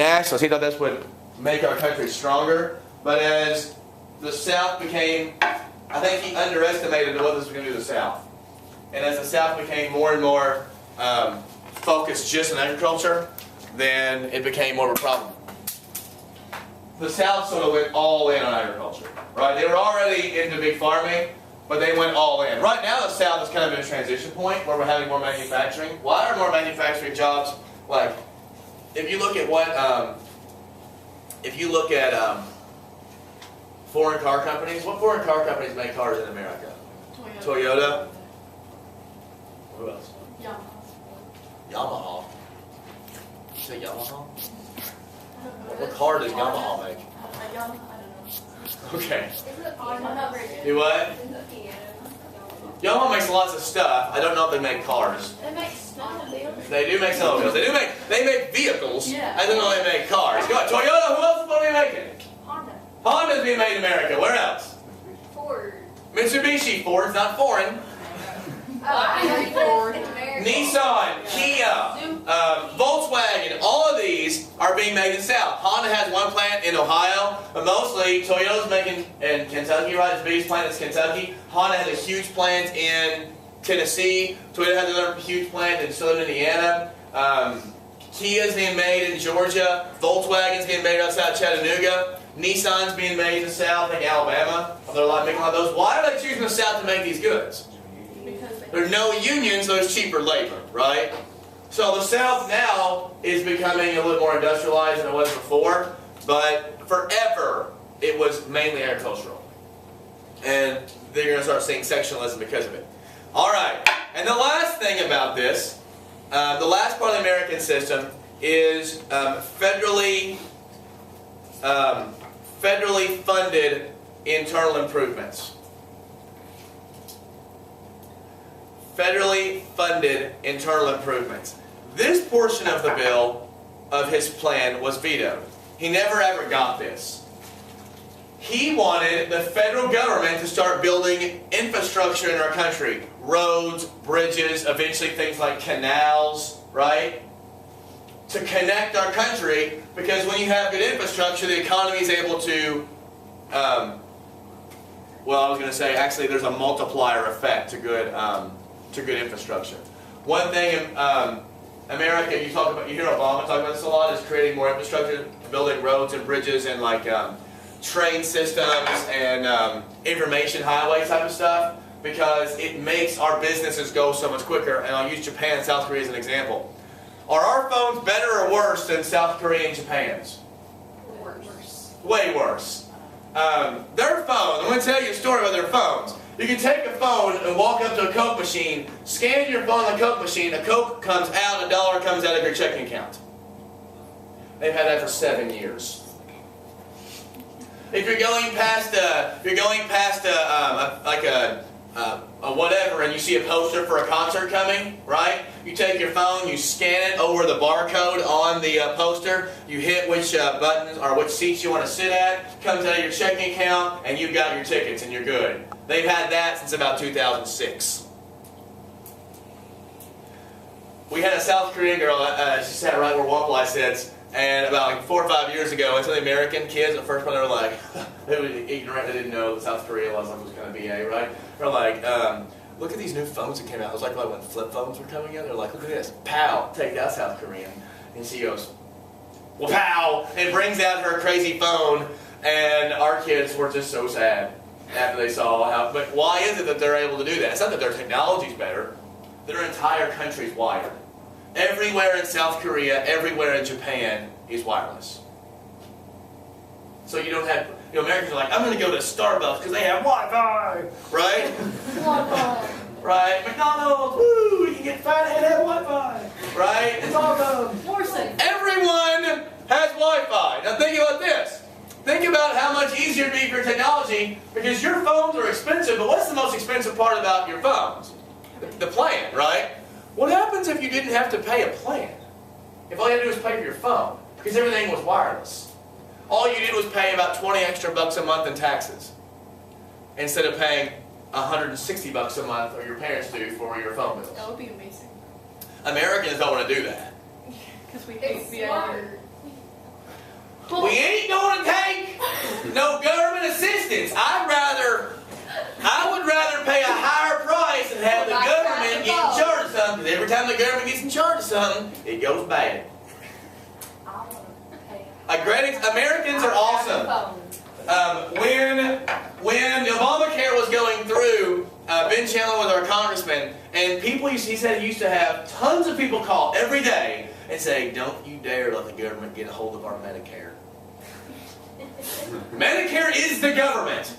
nationalist. He thought this would make our country stronger. But as the South became, I think he underestimated what this was going to do to the South. And as the South became more and more focused just on agriculture, then it became more of a problem. The South sort of went all in on agriculture, right? They were already into big farming, but they went all in. Right now, the South is kind of in a transition point where we're having more manufacturing. Why are more manufacturing jobs? Like, if you look at foreign car companies, what foreign car companies make cars in America? Toyota. Who else? Yamaha. You say Yamaha? What car does Yamaha make? Okay. Do what? Yamaha makes lots of stuff. I don't know if they make cars. They make snowmobiles. They do make snowmobiles. They make vehicles. Yeah. I don't know if they make cars. Go on, Toyota. Who else is going to be making? Honda. Honda's being made in America. Where else? Ford. Mitsubishi. Ford's not foreign. Ford. Nissan, Kia, Volkswagen, all of these are being made in the South. Honda has one plant in Ohio, but mostly Toyota's making in Kentucky, right? Its biggest plant is Kentucky. Honda has a huge plant in Tennessee. Toyota has another huge plant in southern Indiana. Kia's being made in Georgia. Volkswagen's being made outside Chattanooga. Nissan's being made in the South, like Alabama. They're making a lot of those. Why are they choosing the South to make these goods? There's no unions, so there's cheaper labor, right? So the South now is becoming a little more industrialized than it was before, but forever it was mainly agricultural. And they're going to start seeing sectionalism because of it. All right, and the last thing about this, the last part of the American system is federally funded internal improvements. Federally funded internal improvements. This portion of the bill, of his plan, was vetoed. He never ever got this. He wanted the federal government to start building infrastructure in our country. Roads, bridges, eventually things like canals, right? To connect our country, because when you have good infrastructure, the economy is able to, well, I was going to say, actually there's a multiplier effect to good infrastructure. One thing America, you hear Obama talk about this a lot, is creating more infrastructure, building roads and bridges and like train systems and information highway type of stuff, because it makes our businesses go so much quicker. And I'll use Japan and South Korea as an example. Are our phones better or worse than South Korea and Japan's? Worse. Way worse. Their phones, I'm going to tell you a story about their phones. You can take a phone and walk up to a Coke machine, scan your phone on the Coke machine, a Coke comes out, $1 comes out of your checking account. They've had that for 7 years. If you're going past a whatever and you see a poster for a concert coming, right? You take your phone, you scan it over the barcode on the poster, you hit which buttons or which seats you want to sit at, comes out of your checking account, and you've got your tickets and you're good. They've had that since about 2006. We had a South Korean girl, she sat right where Wamplai sits, and about like 4 or 5 years ago, and some of the American kids, the first one, they were like, they were ignorant, they didn't know that South Korea was kind of BA, right? They're like, look at these new phones that came out. It was like when flip phones were coming out. They're like, look at this, pow, take that, South Korean. And she goes, well, pow, and brings out her crazy phone, and our kids were just so sad after they saw how, but why is it that they're able to do that? It's not that their technology's better. Their entire country's wired. Everywhere in South Korea, everywhere in Japan is wireless. So you don't have, Americans are like, I'm going to go to Starbucks because they have Wi-Fi, right? Wi-Fi. Right? McDonald's, woo, you can get fat and have Wi-Fi, right? It's awesome. More safe. Everyone has Wi-Fi. Now think about this. Think about how much easier it'd be for technology, because your phones are expensive, but what's the most expensive part about your phones? The plan, right? What happens if you didn't have to pay a plan? If all you had to do was pay for your phone, because everything was wireless. All you did was pay about 20 extra bucks a month in taxes, instead of paying $160 a month, or your parents do, for your phone bills. That would be amazing. Americans don't want to do that. Because we hate the idea. no government assistance. I would rather pay a higher price and have the government get in charge of something. Because every time the government gets in charge of something, it goes bad. Americans are awesome. When Obamacare was going through, Ben Chandler was our congressman, and he said he used to have tons of people call every day and say, "Don't you dare let the government get a hold of our Medicare." Medicare is the government.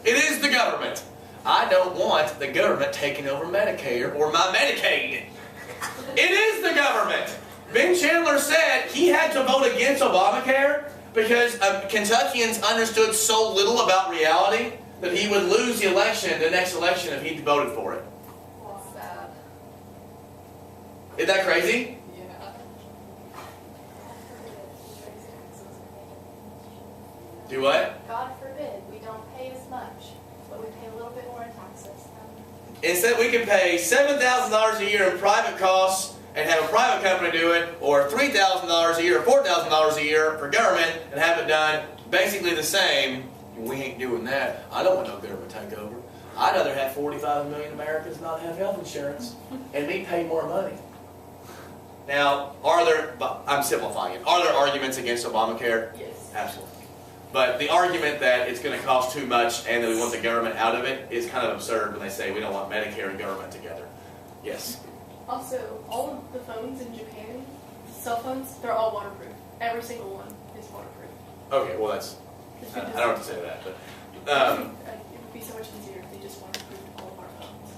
It is the government. I don't want the government taking over Medicare or my Medicaid. It is the government. Ben Chandler said he had to vote against Obamacare because Kentuckians understood so little about reality that he would lose the next election, if he voted for it. Sad. Isn't that crazy? Yeah. Do what? God forbid we don't pay as much, but we pay a little bit more in taxes. Instead, we can pay $7,000 a year in private costs and have a private company do it, or $3,000 a year or $4,000 a year for government and have it done basically the same. We ain't doing that. I don't want no government takeover. I'd rather have 45 million Americans not have health insurance and me pay more money. Now, I'm simplifying it, are there arguments against Obamacare? Yes. Absolutely. But the argument that it's going to cost too much and that we want the government out of it is kind of absurd when they say we don't want Medicare and government together. Yes? Also, all of the phones in Japan, cell phones, they're all waterproof. Every single one is waterproof. Okay, well that's, I don't have to say that, but it would be so much easier if they just waterproofed all of our phones.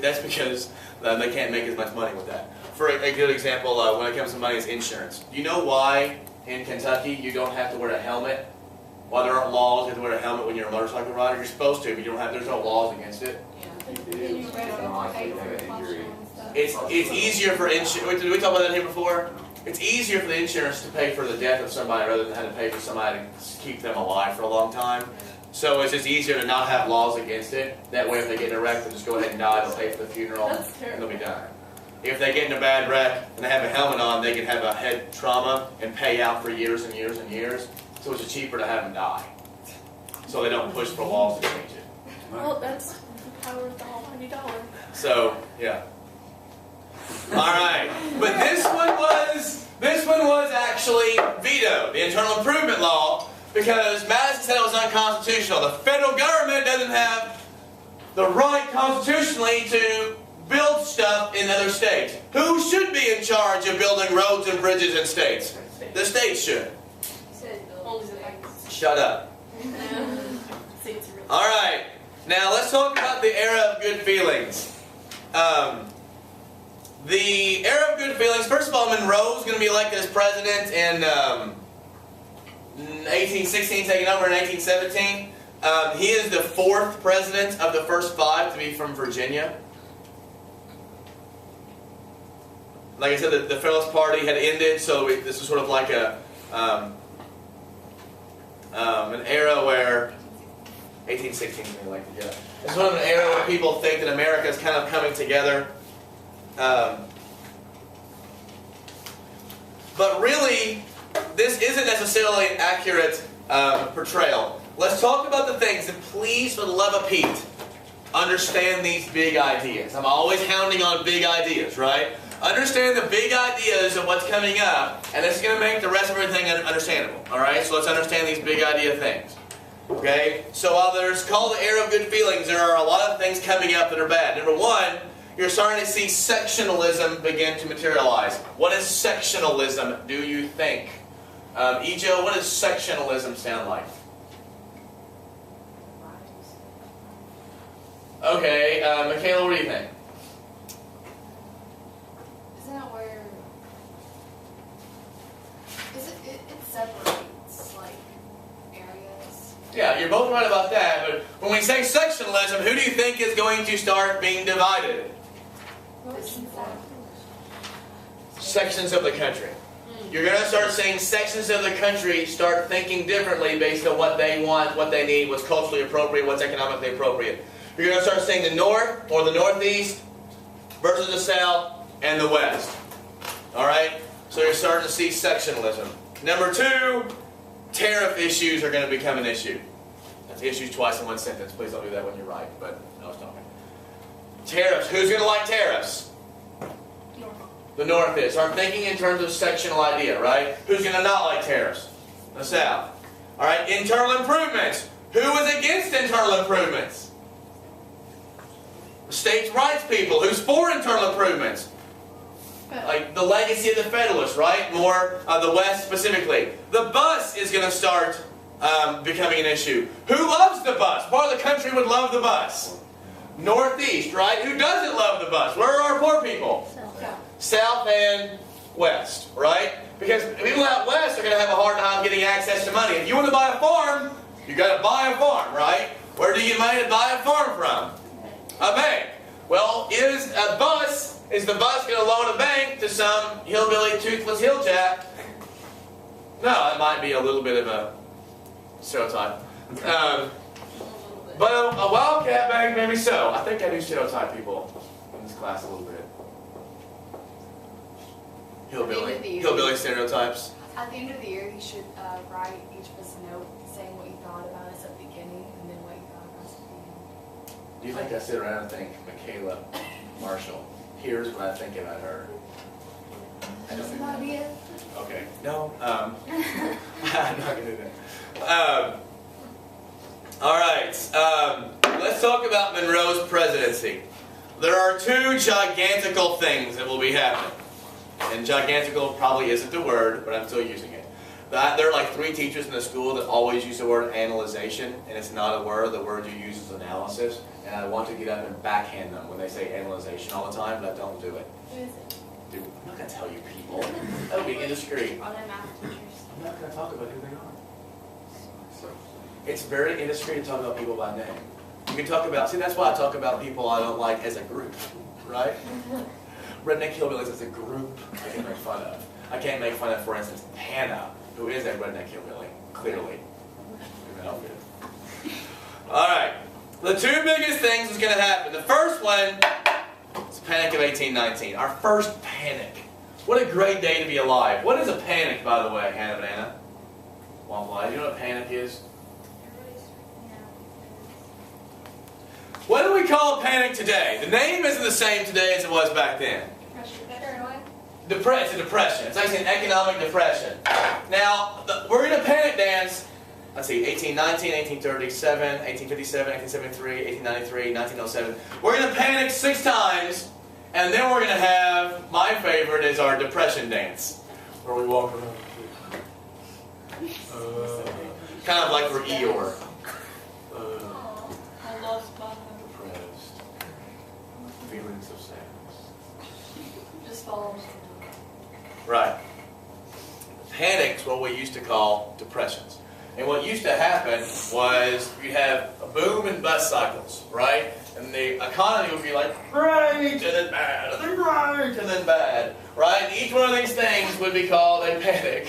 That's because they can't make as much money with that. For a good example, when it comes to money, is insurance. Do you know why in Kentucky you don't have to wear a helmet? Why there aren't laws you have to wear a helmet when you're a motorcycle rider? You're supposed to, but there's no laws against it. It's easier for insurance. Did we talk about that here before? It's easier for the insurance to pay for the death of somebody rather than having to pay for somebody to keep them alive for a long time. So it's just easier to not have laws against it. That way if they get in a wreck, they'll just go ahead and die. They'll pay for the funeral and they'll be done. If they get in a bad wreck and they have a helmet on, they can have a head trauma and pay out for years and years and years. So it's cheaper to have them die. So they don't push for laws to change it. Well, that's the power of the almighty dollar. So, yeah. Alright. But this one was actually vetoed, the Internal Improvement Law, because Madison said it was unconstitutional. The federal government doesn't have the right constitutionally to build stuff in other states. Who should be in charge of building roads and bridges in states? The states should. Shut up. Alright, now let's talk about the era of good feelings. The era of good feelings, first of all, Monroe's going to be elected as president in 1816, taking over in 1817. He is the fourth president of the first five to be from Virginia. Like I said, the Federalist Party had ended, so this was sort of like an era where 1816 is elected. Yeah, it's sort of an era where people think that America is kind of coming together. But really, this isn't necessarily an accurate portrayal. Let's talk about the things, and please, for the love of Pete, understand these big ideas. I'm always hounding on big ideas, right? Understand the big ideas of what's coming up, and this is going to make the rest of everything understandable. Alright, so let's understand these big idea things. Okay, so while there's called the era of good feelings, there are a lot of things coming up that are bad. Number one, you're starting to see sectionalism begin to materialize. What is sectionalism, do you think? Ejo, what does sectionalism sound like? Okay, Michaela, what do you think? Isn't that where it separates like areas? Yeah, you're both right about that, but when we say sectionalism, who do you think is going to start being divided? Sections of the country. You're going to start seeing sections of the country start thinking differently based on what they want, what they need, what's culturally appropriate, what's economically appropriate. You're going to start seeing the North or the Northeast versus the South and the West. Alright? So you're starting to see sectionalism. Number 2, tariff issues are going to become an issue. That's issues twice in one sentence. Please don't do that when you write, but I was talking. Tariffs. Who's going to like tariffs? North. The North is. So I'm thinking in terms of sectional idea, right? Who's going to not like tariffs? The South. All right, internal improvements. Who is against internal improvements? The states' rights people. Who's for internal improvements? Like the legacy of the Federalists, right? More the West specifically. The bus is going to start becoming an issue. Who loves the bus? Part of the country would love the bus. Northeast, right? Who doesn't love the bus? Where are our poor people? South and West, right? Because people out West are going to have a hard time getting access to money. If you want to buy a farm, you got to buy a farm, right? Where do you get money to buy a farm from? A bank. Well, is the bus going to loan a bank to some hillbilly, toothless hill chap? No, it might be a little bit of a stereotype. But a wildcat bank, maybe so. I think I do stereotype people in this class a little bit. Hillbilly stereotypes. At the end of the year, you should write each of us a note saying what you thought about us at the beginning and then what you thought about us at the end. Do you think I sit around and think, Michaela Marshall, here's what I think about her? That's an idea. Okay. No. I'm not going to do that. All right. Let's talk about Monroe's presidency. There are 2 gigantical things that will be happening. And gigantical probably isn't the word, but I'm still using it. There are like 3 teachers in the school that always use the word analyzation, and it's not a word. The word you use is analysis. And I want to get up and backhand them when they say analyzation all the time, but I don't do it. Who is it? Dude, I'm not going to tell you people. That would be indiscreet. Are they math teachers? I'm not going to talk about who they are. It's very indiscreet to talk about people by name. You can talk about, see, that's why I talk about people I don't like as a group, right? Redneck hillbillies as a group I can make fun of. I can't make fun of, for instance, Hannah, who is a redneck hillbilly, clearly. Alright, the 2 biggest things is going to happen. The first one is the Panic of 1819. Our first panic. What a great day to be alive. What is a panic, by the way, Hannah Banana? Waffle, do you know what a panic is? What do we call a panic today? The name isn't the same today as it was back then. It's a depression. It's actually an economic depression. Now, we're in a panic dance. Let's see, 1819, 1837, 1857, 1873, 1893, 1907. We're going to panic 6 times, and then we're going to have, my favorite is our depression dance, where we walk around. Kind of like we're Eeyore. I lost my Depressed. Feelings of sadness. just follows. Right. Panics, what we used to call depressions. And what used to happen was you have a boom and bust cycles, right? And the economy would be like, great, and then bad, and then great, and then bad, right? And each one of these things would be called a panic.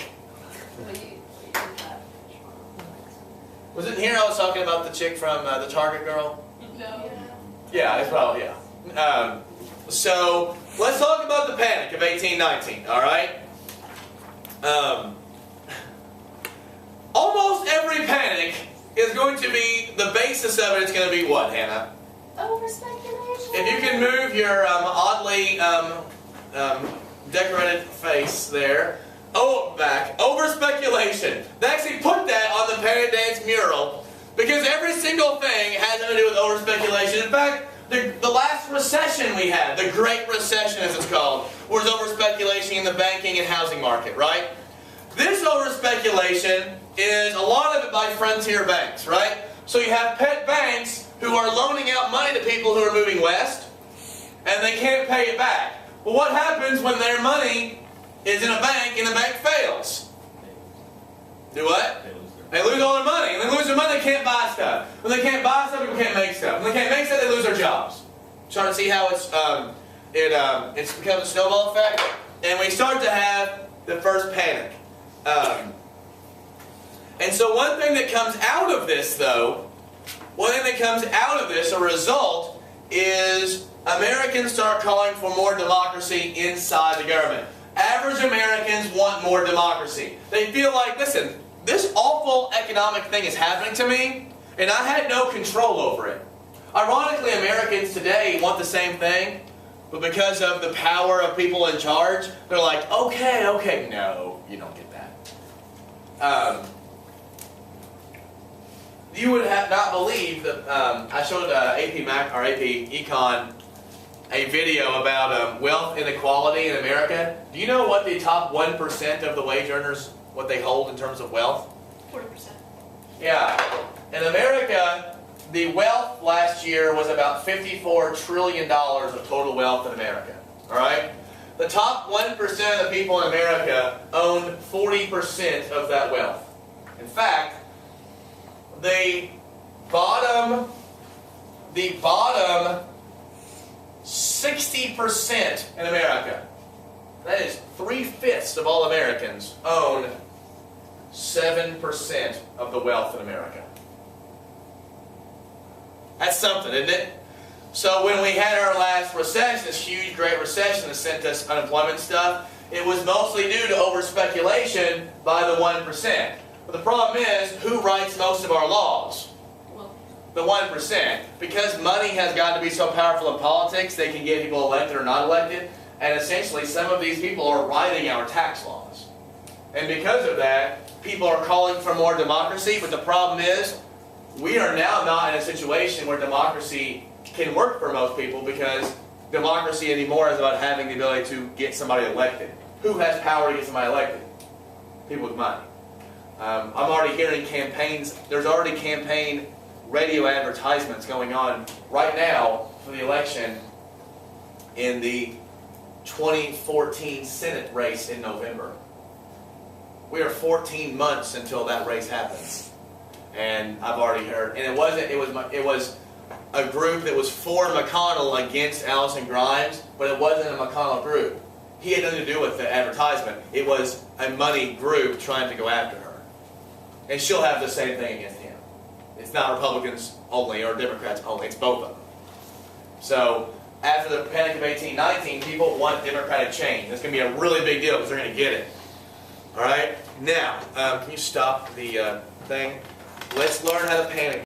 Was it here I was talking about the chick from the Target girl? No. Yeah, it's probably, yeah. So, let's talk about the Panic of 1819, all right? Almost every panic is going to be, the basis of it is going to be what, Hannah? Overspeculation. If you can move your oddly decorated face there, back, over-speculation. They actually put that on the Panic Dance mural because every single thing has to do with over-speculation. In fact, the last recession we had, the Great Recession as it's called, was over-speculation in the banking and housing market, right? This over-speculation is a lot of it by frontier banks, right? So you have pet banks who are loaning out money to people who are moving west, and they can't pay it back. Well, what happens when their money is in a bank and the bank fails? Do what? They lose all their money. And they lose their money, they can't buy stuff. When they can't buy stuff, people can't make stuff. When they can't make stuff, they lose their jobs. Trying to see how it's become a snowball effect. And we start to have the first panic. And so one thing that comes out of this, though, a result, is Americans start calling for more democracy inside the government. Average Americans want more democracy. They feel like, listen, this awful economic thing is happening to me, and I had no control over it. Ironically, Americans today want the same thing, but because of the power of people in charge, they're like, okay, no, you don't get that. You would not believe that I showed AP Mac or AP Econ a video about wealth inequality in America. Do you know what the top 1% of the wage earners, what they hold in terms of wealth? 40%. Yeah. In America, the wealth last year was about $54 trillion of total wealth in America. All right? The top 1% of the people in America own 40% of that wealth. In fact, the bottom 60% in America, that is 3/5 of all Americans, own 7% of the wealth in America. That's something, isn't it? So when we had our last recession, this huge Great Recession that sent us unemployment stuff, it was mostly due to over-speculation by the 1%. But the problem is, who writes most of our laws? The 1%. Because money has gotten to be so powerful in politics, they can get people elected or not elected, and essentially some of these people are writing our tax laws. And because of that, people are calling for more democracy, but the problem is, we are now not in a situation where democracy can work for most people, because democracy anymore is about having the ability to get somebody elected. Who has power to get somebody elected? People with money. I'm already hearing campaigns. There's already campaign radio advertisements going on right now for the election in the 2014 Senate race in November. We are 14 months until that race happens, and I've already heard. And it was a group that was for McConnell against Allison Grimes, but it wasn't a McConnell group. He had nothing to do with the advertisement. It was a money group trying to go after her. And she'll have the same thing against him. It's not Republicans only or Democrats only, it's both of them. So, after the Panic of 1819, people want democratic change. That's going to be a really big deal because they're going to get it. Alright? Now, can you stop the thing? Let's learn how to panic.